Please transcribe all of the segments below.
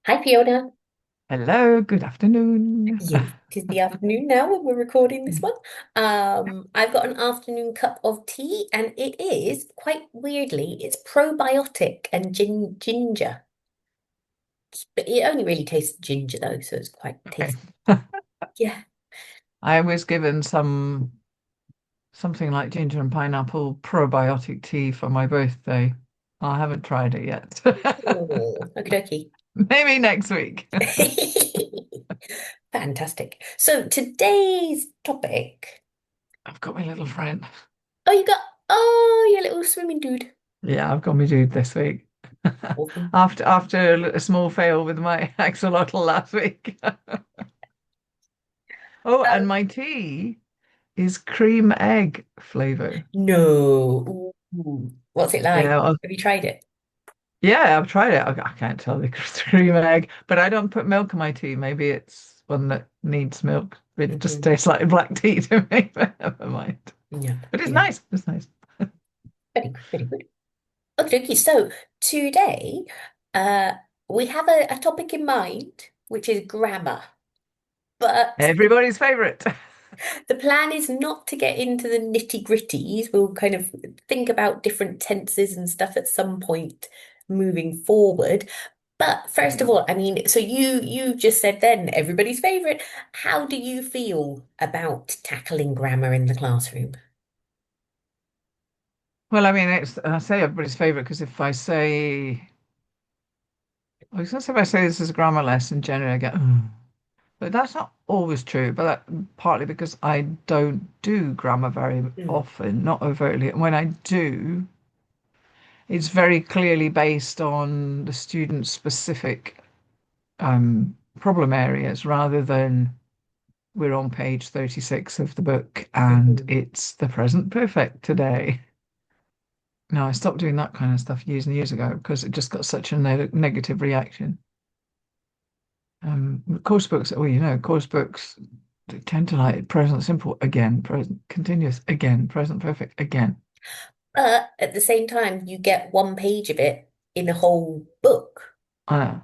Hi, Fiona. Hello, good afternoon. Yes, it is the afternoon now when we're recording this one. I've got an afternoon cup of tea, and it is quite weirdly, it's probiotic and ginger. But it only really tastes ginger though, so it's quite Okay. tasty. Yeah. I was given something like ginger and pineapple probiotic tea for my birthday. I haven't tried it yet. Oh, okie Maybe next week. dokie. Fantastic. So today's topic. I've got my little friend. Oh, you got your little swimming dude. Yeah, I've got my dude this week. Awesome. After a small fail with my axolotl last week. Oh, and my tea is cream egg flavor. No. Ooh. What's it like? Yeah, Have you tried it? yeah, I've tried it. I can't tell the cream egg, but I don't put milk in my tea. Maybe it's one that needs milk. It just Hmm. tastes like black tea to me, but never mind. Yep. But it's Yep. nice. It's nice. Very good. Very good. Okay, okay. So today, uh, we have a topic in mind, which is grammar. But Everybody's favorite. the plan is not to get into the nitty-gritties. We'll kind of think about different tenses and stuff at some point moving forward. But first of Yeah. all, I mean, so you just said then everybody's favorite. How do you feel about tackling grammar in the classroom? Well, I mean, I say everybody's favorite because I was going to say if I say this is a grammar lesson, generally I get, "Ugh." But that's not always true. But partly because I don't do grammar very Mm, often, not overtly. And when I do, it's very clearly based on the student's specific problem areas rather than we're on page 36 of the book and mhm. it's the present perfect today. No, I stopped doing that kind of stuff years and years ago because it just got such a negative reaction. Course books, well, course books they tend to like present simple again, present continuous again, present perfect again. But at the same time, you get one page of it in a whole book. Uh,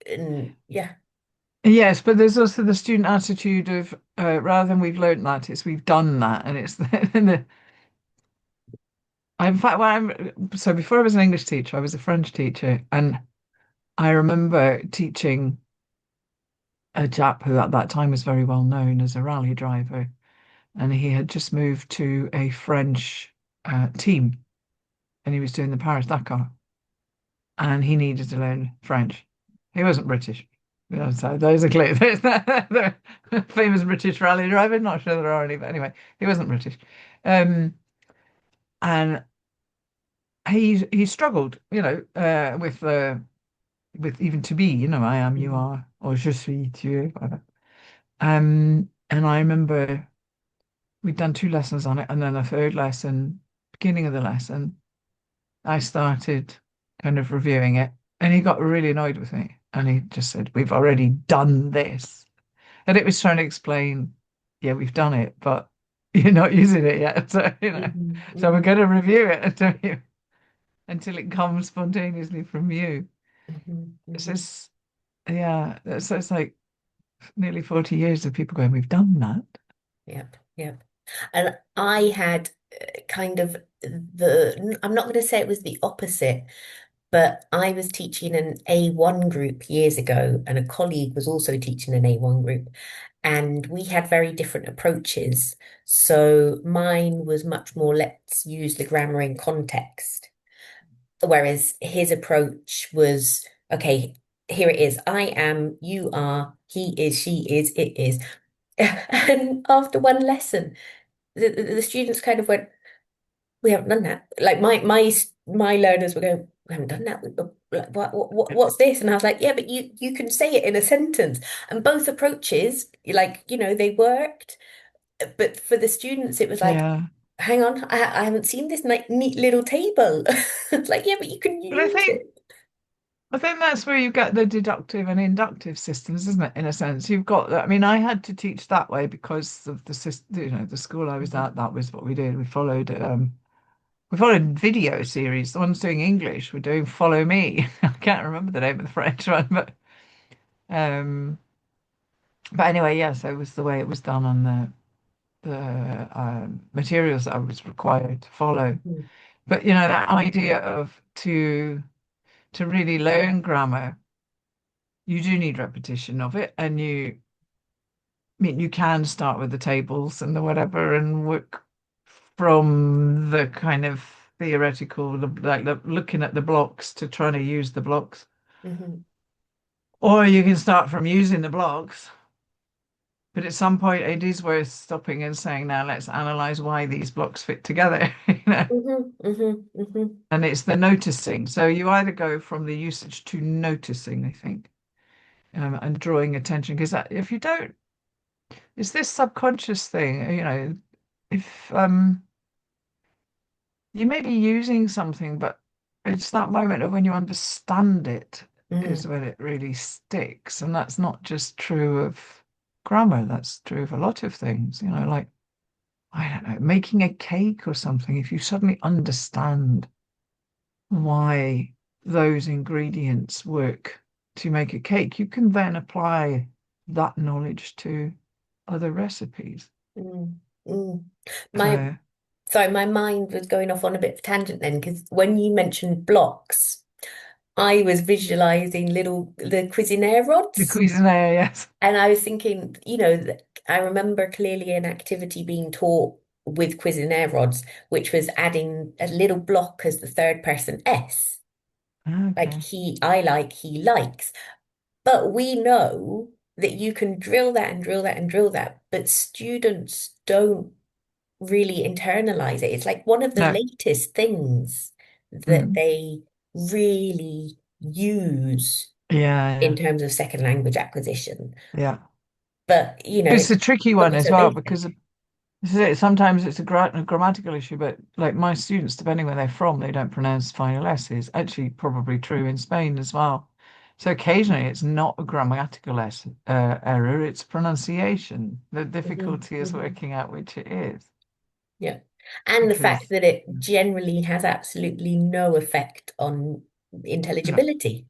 And yeah. yes, but there's also the student attitude of rather than we've learned that, it's we've done that, and it's in fact, so before I was an English teacher, I was a French teacher, and I remember teaching a chap who at that time was very well known as a rally driver, and he had just moved to a French team, and he was doing the Paris Dakar, and he needed to learn French. He wasn't British. So those are clear. There's the famous British rally driver. Not sure there are any, but anyway, he wasn't British. Um, and he struggled, with even to be, I am, you Mhm. are, or je suis, tu es, whatever. And I remember we'd done two lessons on it, and then a third lesson, beginning of the lesson, I started kind of reviewing it, and he got really annoyed with me, and he just said, "We've already done this," and it was trying to explain, yeah, we've done it, but you're not using it yet, Mhm. so we're Mhm. going to review it until it comes spontaneously from you. Mhm. It's Mhm. just, yeah, so it's like nearly 40 years of people going, we've done that. Yep. Yep. And I had kind of I'm not going to say it was the opposite, but I was teaching an A1 group years ago, and a colleague was also teaching an A1 group. And we had very different approaches. So mine was much more, let's use the grammar in context. Whereas his approach was, okay, here it is. I am, you are, he is, she is, it is. And after one lesson, the students kind of went, we haven't done that. Like my learners were going, we haven't done that. Like, what's this? And I was like, yeah, but you can say it in a sentence. And both approaches, like, they worked. But for the students, it was like, Yeah. hang on, I haven't seen this neat little table. It's like, yeah, but you can But I use think it. I think that's where you get the deductive and inductive systems, isn't it? In a sense, you've got that. I mean, I had to teach that way because of the system, the school I was Mhm. at, that was what we did. We followed video series. The ones doing English were doing Follow Me. can't remember the name of the French one, um, but anyway, yes, it was the way it was done on the materials that I was required to follow. Mm, But that idea of to really learn grammar, you do need repetition of it, and I mean, you can start with the tables and the whatever and work from the kind of theoretical, looking at the blocks to trying to use the blocks. mhm, Or you can start from using the blocks, but at some point it is worth stopping and saying, now let's analyze why these blocks fit together, mhm, mhm, mhm, And it's the noticing. So you either go from the usage to noticing, I think, and drawing attention, because if you don't, it's this subconscious thing, if you may be using something, but it's that moment of when you understand it is mm, when it really sticks. And that's not just true of grammar, that's true of a lot of things, like, I don't know, making a cake or something. If you suddenly understand why those ingredients work to make a cake, you can then apply that knowledge to other recipes. mm, mm. My So Sorry, my mind was going off on a bit of a tangent then, because when you mentioned blocks, I was visualizing the Cuisinart the rods. Cuisinart, yes. And I was thinking, I remember clearly an activity being taught with Cuisinart rods, which was adding a little block as the third person S. Like Okay. I like, he likes. But we know that you can drill that and drill that and drill that, but students don't really internalize it. It's like one of the No. latest things that Mm. they really use Yeah, in yeah, terms of second language acquisition. yeah. But, It's a tricky got one me as so well basic. because this is it. Sometimes it's a grammatical issue, but like my students, depending where they're from, they don't pronounce final S's. Actually, probably true in Spain as well. So occasionally it's not a grammatical error, it's pronunciation. The Mhm, difficulty is mhm. working out which it is Yeah. And the fact because that it generally has absolutely no effect on no, intelligibility.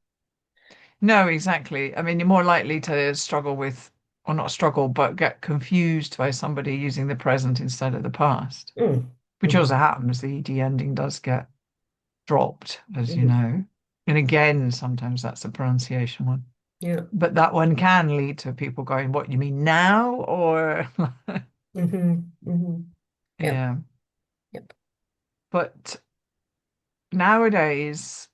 no, exactly. I mean, you're more likely to struggle with, or not struggle, but get confused by somebody using the present instead of the past, Mm, which mhm, also happens. The ED ending does get dropped, as you mhm. know. And again, sometimes that's a pronunciation one. Yeah. But that one can lead to people going, what, you mean now? Or, Mhm, mhm. Yep. yeah. Yep. But nowadays,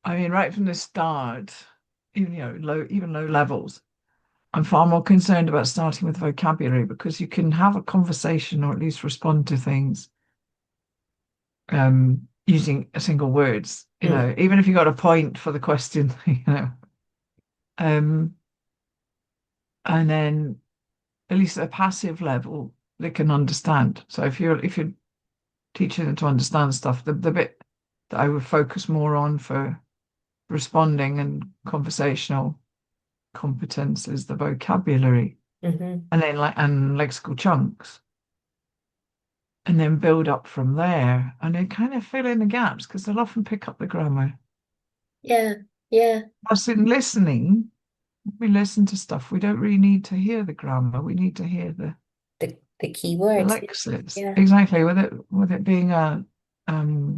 I mean, right from the start, even, even low levels, I'm far more concerned about starting with vocabulary because you can have a conversation or at least respond to things using a single words, Mm, even if you got a point for the question, Um, and then at least at a passive level, they can understand. So if you're teaching them to understand stuff, the bit that I would focus more on for responding and conversational competence is the vocabulary, mhm. and then and lexical chunks, and then build up from there, and then kind of fill in the gaps because they'll often pick up the grammar. Yeah. Yeah. Whilst in listening, we listen to stuff. We don't really need to hear the grammar. We need to hear The key the words. Lexis, Yeah. exactly. With it being a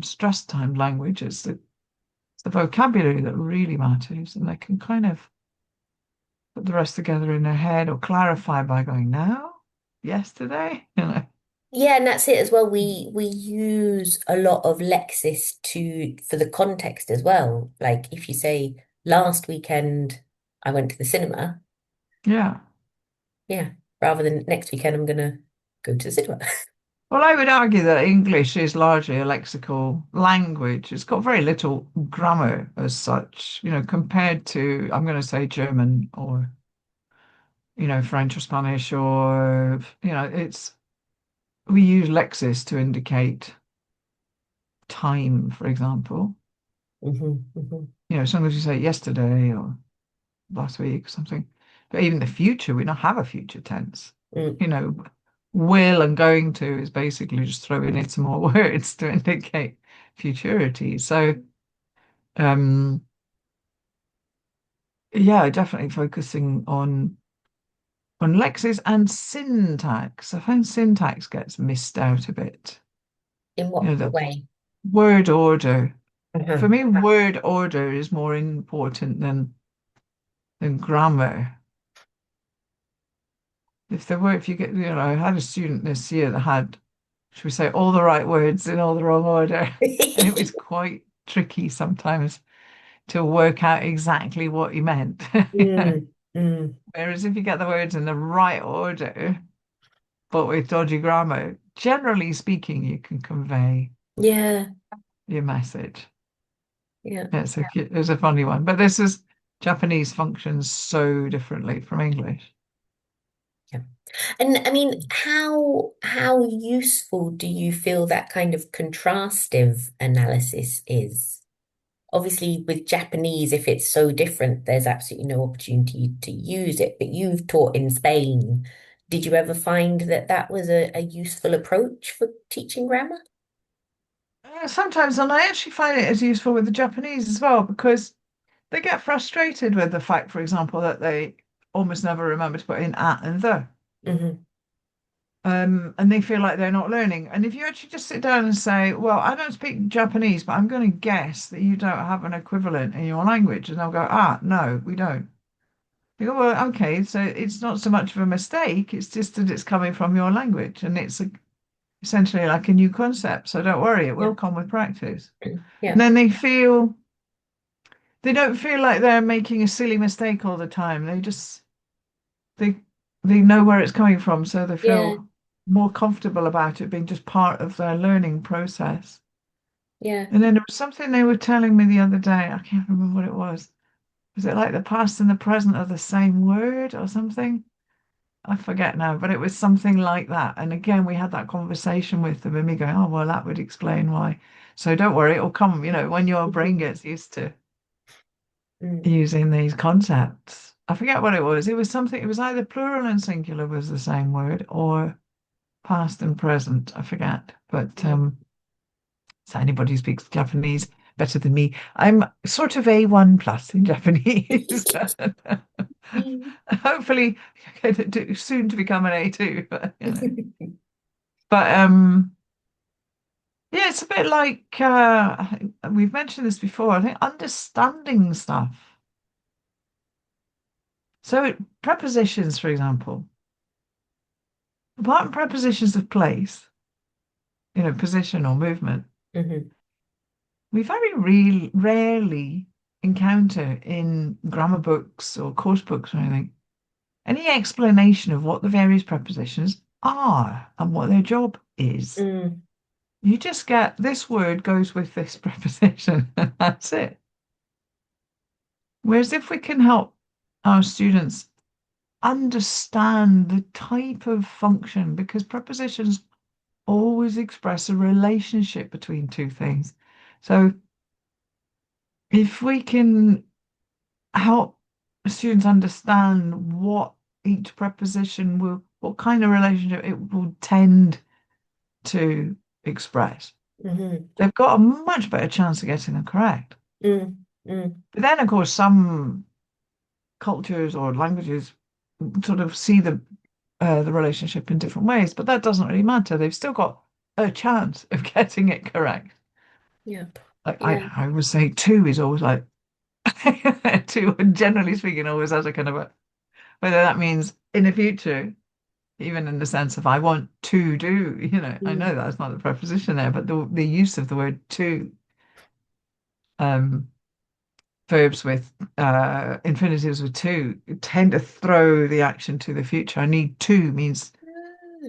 stress time language, it's the vocabulary that really matters, and they can kind of put the rest together in their head or clarify by going now, yesterday, Yeah, and that's it as well. We use a lot of Lexis to for the context as well. Like if you say last weekend I went to the cinema, Yeah. yeah, rather than next weekend I'm gonna go to the cinema. Well, I would argue that English is largely a lexical language. It's got very little grammar as such, compared to, I'm going to say German or, French or Spanish or, we use Lexis to indicate time, for example. Hmm, hmm. Sometimes you say yesterday or last week or something. But even the future, we don't have a future tense. Mm, You know, will and going to is basically just throwing in some more words to indicate futurity. So, yeah, definitely focusing on lexis and syntax. I find syntax gets missed out a bit. In You know, what the way? word order. For Uh-huh. me, word order is more important than grammar. If you get, I had a student this year that had, should we say, all the right words in all the wrong order. And it was quite tricky sometimes to work out exactly what he meant. Mm, mm, Whereas if you get the words in the right order, but with dodgy grammar, generally speaking, you can convey yeah, your message. yeah, It's a funny one, but this is Japanese functions so differently from English. yeah. And I mean, how useful do you feel that kind of contrastive analysis is? Obviously, with Japanese, if it's so different, there's absolutely no opportunity to use it. But you've taught in Spain. Did you ever find that that was a useful approach for teaching grammar? Sometimes, and I actually find it as useful with the Japanese as well, because they get frustrated with the fact, for example, that they almost never remember to put in at and the. Hmm. And they feel like they're not learning. And if you actually just sit down and say, well, I don't speak Japanese, but I'm going to guess that you don't have an equivalent in your language, and they'll go, ah, no, we don't. You go, well, okay, so it's not so much of a mistake, it's just that it's coming from your language, and essentially like a new concept. So don't worry, it Yeah, will come with practice. And yeah, then they don't feel like they're making a silly mistake all the time. They they know where it's coming from, so they yeah, feel more comfortable about it being just part of their learning process. yeah. And then there was something they were telling me the other day. I can't remember what it was. Was it like the past and the present are the same word or something? I forget now, but it was something like that. And again, we had that conversation with them, and me going, "Oh, well, that would explain why." So don't worry, it'll come, when your brain Mhm. gets used to Mm, using these concepts. I forget what it was. It was something, it was either plural and singular was the same word or past and present. I forget. But mm, so anybody who speaks Japanese better than me, I'm sort of A1 plus in Japanese. mm. Hopefully soon to become an A2, but. But yeah, it's a bit like we've mentioned this before. I think understanding stuff. So prepositions, for example, apart from prepositions of place, position or movement, Mhm. we very rarely encounter in grammar books or course books or anything any explanation of what the various prepositions are and what their job is. Mm, You just get this word goes with this preposition, and that's it. Whereas if we can help our students understand the type of function, because prepositions always express a relationship between two things. So if we can help students understand what kind of relationship it will tend to express, mhm, they've got a much better chance of getting them correct. mm, mm, But then, of course, some cultures or languages sort of see the relationship in different ways, but that doesn't really matter. They've still got a chance of getting it correct. yeah, Like yeah, I would say two is always like two, generally speaking, always has a kind of a whether that means in the future, even in the sense of I want to do, I mm, know that's not the preposition there, but the use of the word to, um, verbs with infinitives with to tend to throw the action to the future. I need to means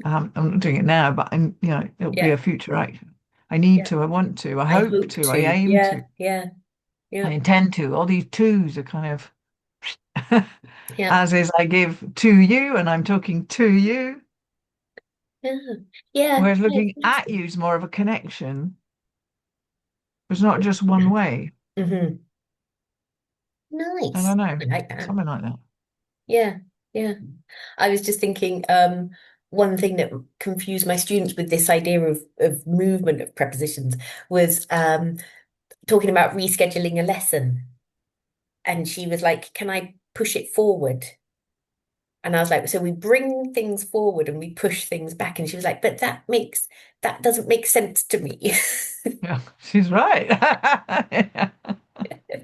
I'm not doing it now, but it'll be yeah, a future action. I need yeah. to, I want to, I I hope hope to, I to. aim Yeah, to, yeah, yeah, I intend to. All these twos are kind of yeah, as is I give to you and I'm talking to you. yeah, yeah. Whereas Yeah, looking it's at you is more of a connection. It's not just one way. hmm. I Nice. don't know, I like that. something like that. Yeah, yeah. I was just thinking, one thing that confused my students with this idea of movement of prepositions was talking about rescheduling a lesson. And she was like, can I push it forward? And I was like, so we bring things forward and we push things back. And she was like, but that doesn't make sense to me. Yeah, she's right. Yeah.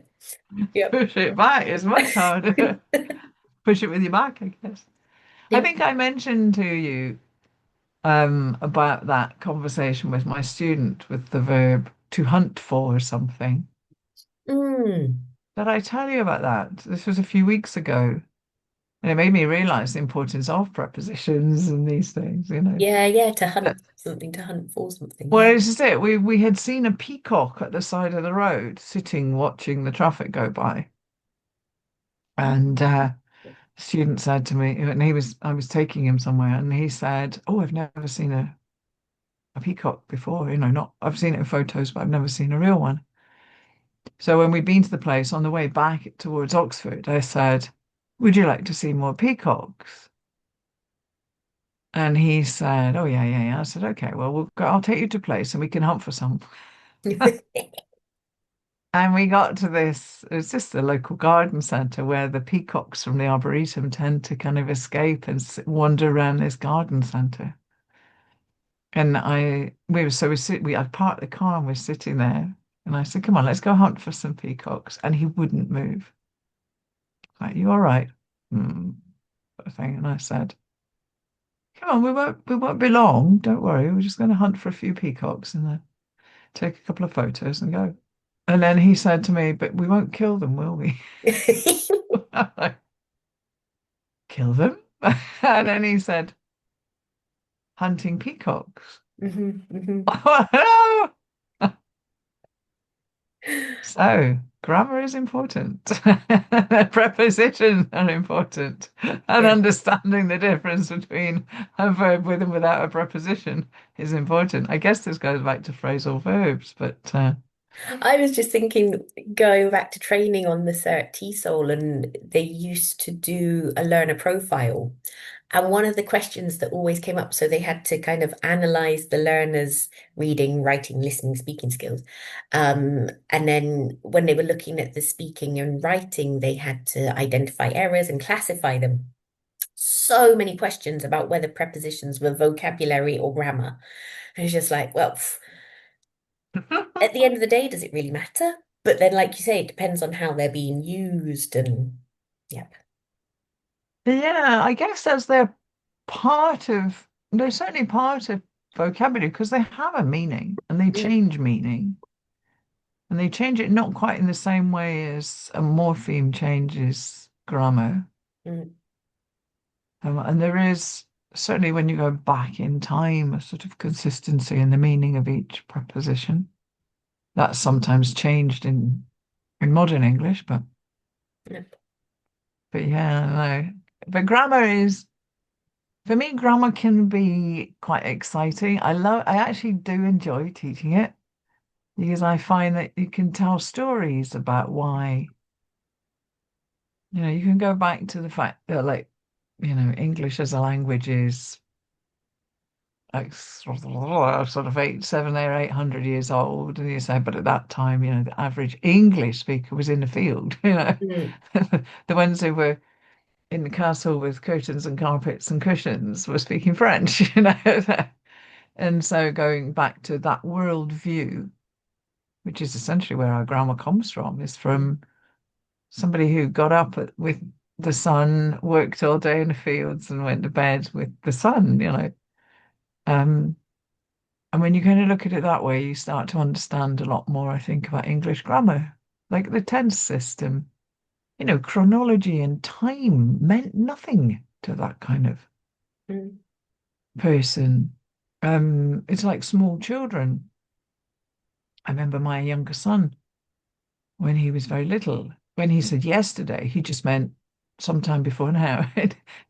Yep. Push it back is much harder. Push it with your back, I guess. I Yep. think I mentioned to you about that conversation with my student with the verb to hunt for something. Mm. Did I tell you about that? This was a few weeks ago. And it made me realize the importance of prepositions and these things, you know. Yeah, yeah, But, to hunt for something. well, Yeah. this is it. We had seen a peacock at the side of the road, sitting watching the traffic go by. And student said to me, and I was taking him somewhere, and he said, "Oh, I've never seen a peacock before. You know, not I've seen it in photos, but I've never seen a real one." So when we'd been to the place on the way back towards Oxford, I said, "Would you like to see more peacocks?" And he said, "Oh yeah, yeah, yeah." I said, "Okay, well, we'll go, I'll take you to a place and we can hunt for some." And we got to this, it was just a local garden centre where the peacocks from the Arboretum tend to kind of escape and wander around this garden centre. And I parked the car and we're sitting there. And I said, "Come on, let's go hunt for some peacocks." And he wouldn't move. Like, "You all right?" Hmm, sort of thing. And I said, "Come on, we won't be long. Don't worry. We're just going to hunt for a few peacocks and then take a couple of photos and go." And then he said to me, "But we won't kill them, will we?" I'm like, "Kill them?" And then he said, "Hunting peacocks." Mhm, mhm. Oh, no! So, grammar is important. Prepositions are important. And Yeah. understanding the difference between a verb with and without a preposition is important. I guess this goes back to phrasal verbs, but I was just thinking, going back to training on the Cert TESOL, and they used to do a learner profile. And one of the questions that always came up, so they had to kind of analyze the learner's reading, writing, listening, speaking skills. And then when they were looking at the speaking and writing, they had to identify errors and classify them. So many questions about whether prepositions were vocabulary or grammar. And it's just like, well, at the end of the day, does it really matter? But then, like you say, it depends on how they're being used and yeah. yeah, I guess as they're certainly part of vocabulary because they have a meaning and they Mm, change meaning. And they change it not quite in the same way as a morpheme changes grammar. mm, And there is certainly when you go back in time, a sort of consistency in the meaning of each preposition. That's sometimes changed in modern English, yeah. but yeah, no. But grammar is for me, grammar can be quite exciting. I actually do enjoy teaching it because I find that you can tell stories about why, you can go back to the fact that like, English as a language is like sort of 800 years old. And you say, but at that time, the average English speaker was in the field, Mm, the ones who were in the castle with curtains and carpets and cushions were speaking French, And so going back to that world view, which is essentially where our grammar comes from, is mm, from somebody who got up with the sun, worked all day in the fields, and went to bed with the sun. Um, and when you kind of look at it that way, you start to understand a lot more, I think, about English grammar, like the tense system. Chronology and time meant nothing to that kind of mm, person. It's like small children. I remember my younger son when he was very little. When he said yesterday, he just meant sometime before now.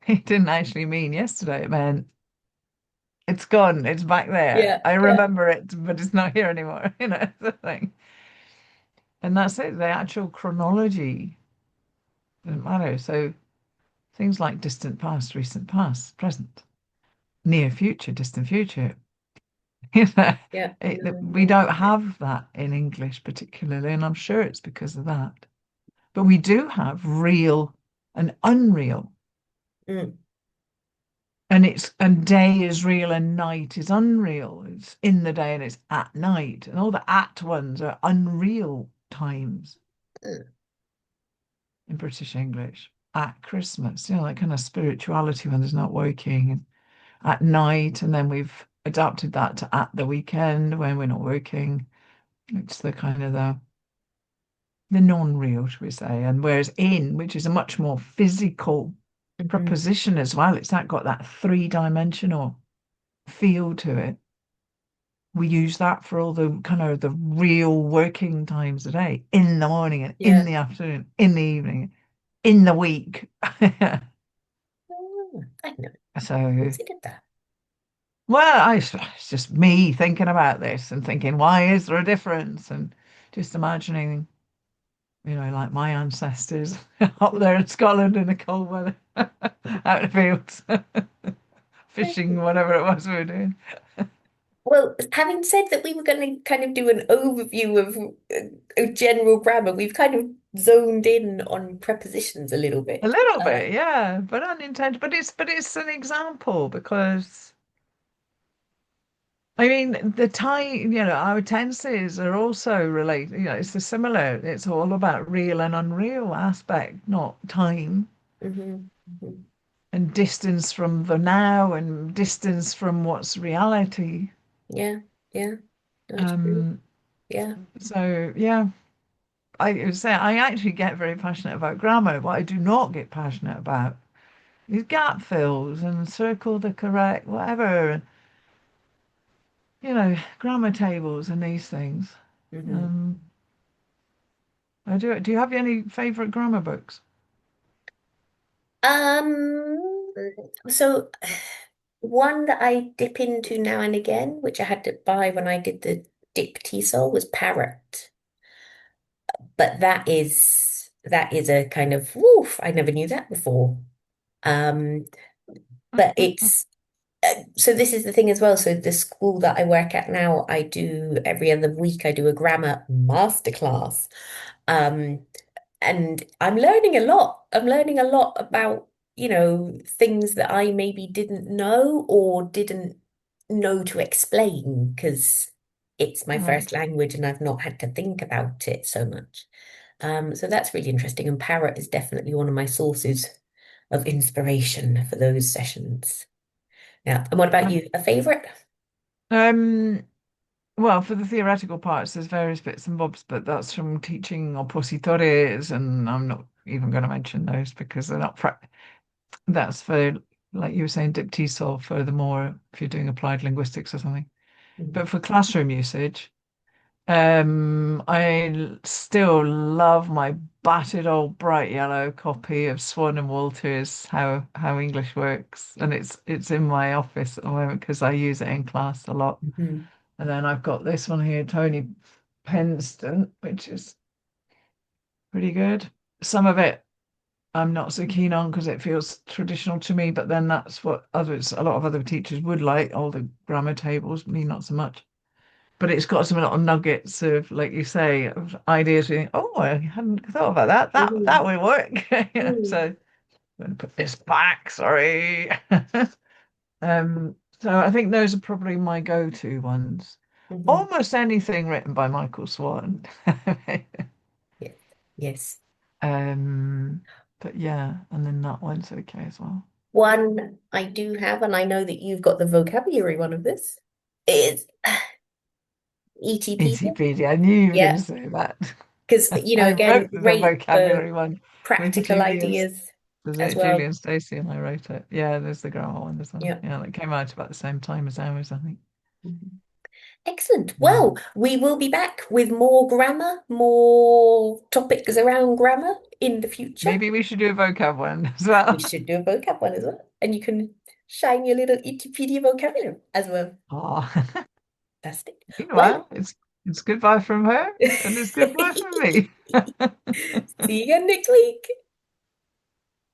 It didn't actually mean yesterday. It meant it's gone. It's back there. yeah, I yeah. remember it, but it's not here anymore. The thing. And that's it. The actual chronology doesn't matter. So things like distant past, recent past, present, near future, distant future. You know, Yeah, no, we no. don't have that in English particularly, and I'm sure it's because of that. But we do have real and unreal. Mm, And day is real and night is unreal. It's in the day and it's at night. And all the at ones are unreal times mm. in British English. At Christmas, that kind of spirituality when there's not working, and at night, and then we've adapted that to at the weekend when we're not working. It's the kind of the non-real, should we say? And whereas in, which is a much more physical Mhm. preposition as well, it's not got that three-dimensional feel to it. We use that for all the kind of the real working times a day, in the morning and in Yeah. the afternoon, in the evening, in the week. Oh, I'd never So, considered that. it's just me thinking about this and thinking, why is there a difference? And just imagining, like my ancestors up there in Scotland in the cold weather, out in the fields, fishing, whatever it was we were doing. Well, having said that we were going to kind of do an overview of general grammar, we've kind of zoned in on prepositions a little A bit. little bit, yeah, but unintentional. But it's an example because I mean the time, our tenses are also related. It's the similar. It's all about real and unreal aspect, not time Hmm. Hmm. and distance from the now and distance from what's reality. Yeah, yeah, that's true. Um, Yeah. so yeah, I would say I actually get very passionate about grammar. What I do not get passionate about is gap fills and circle the correct whatever. Grammar tables and these things. Hmm. Um, I do. Do you have any favorite grammar books? Um, so one that I dip into now and again, which I had to buy when I did the Dip TESOL, was Parrot. But that is a kind of woof, I never knew that before. Um, but it's so this is the thing as well. So the school that I work at now, I do every other week I do a grammar masterclass. Um, and I'm learning a lot. I'm learning a lot about, things that I maybe didn't know or didn't know to explain because it's my Right. first language and I've not had to think about it so much. So that's really interesting. And Parrot is definitely one of my sources of inspiration for those sessions. Yeah. And what about Um, you? A favorite? um, well, for the theoretical parts, there's various bits and bobs, but that's from teaching opositores, and I'm not even going to mention those because they're not. That's for, like you were saying, diptisol for the more if you're doing applied linguistics or something. Mhm. But for classroom usage, I still love my battered old bright yellow copy of Swan and Walter's How English Works, and it's in my office at the moment because I use it in class a lot. Mhm. And then I've got this one here, Tony Penston, which is pretty good. Some of it I'm not so keen on because it feels traditional to me, but then that's what a lot of other teachers would like, all the grammar tables, me not so much. But it's got some little nuggets of, like you say, of ideas. You think, oh, I hadn't thought about that. That Mhm. would work. So Mhm. I'm going to put this back. Sorry. So I think those are probably my go-to ones. Mhm. Almost anything written by Michael Swan. Yes. Yes. Um, but yeah, and then that one's okay as well. One I do have, and I know that you've got the vocabulary one of this, is ETpedia. Wikipedia. I knew you were going to Yeah. say that. Because, I again, wrote the great for vocabulary one with practical Julian. ideas Was as it well. Julian Stacey and I wrote it? Yeah, there's the grammar one as well. Yeah. Yeah, that came out about the same time as ours, I think. Mhm. Excellent. Yeah. Well, we will be back with more grammar, more topics around grammar in the future. Maybe we should do a vocab one as We well. should do a vocab one as well. And you can shine your little Wikipedia vocabulary as well. Oh. Fantastic. Well, Meanwhile, it's goodbye from her and it's goodbye from me. see you again next week.